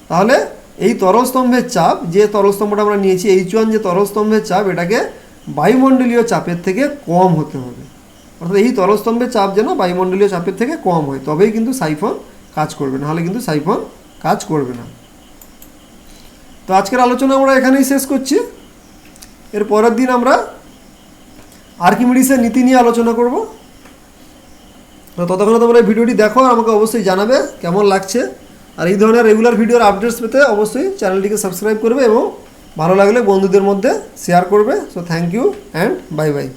[SPEAKER 1] তাহলে এই তরল স্তম্ভের চাপ, যে তরল স্তম্ভটা আমরা নিয়েছি H1 যে তরল স্তম্ভের চাপ, এটাকে বায়ুমণ্ডলীয় চাপের থেকে কম হতে হবে, অর্থাৎ এই তরল স্তম্ভের চাপ যেন বায়ুমণ্ডলীয় চাপের থেকে কম হয়, তবেই কিন্তু সাইফন কাজ করবে, নাহলে কিন্তু সাইফন কাজ করবে না। তো আজকের আলোচনা আমরা এখানেই শেষ করছি। এর পরের দিন আমরা আর্কিমিডিসের নীতি নিয়ে আলোচনা করব। তো ততক্ষণে তোমরা এই ভিডিওটি দেখো আর আমাকে অবশ্যই জানাবে কেমন লাগছে, আর এই ধরনের রেগুলার ভিডিওর আপডেটস পেতে অবশ্যই চ্যানেলটিকে সাবস্ক্রাইব করবে এবং ভালো লাগলে বন্ধুদের মধ্যে শেয়ার করবে। So thank you and bye by.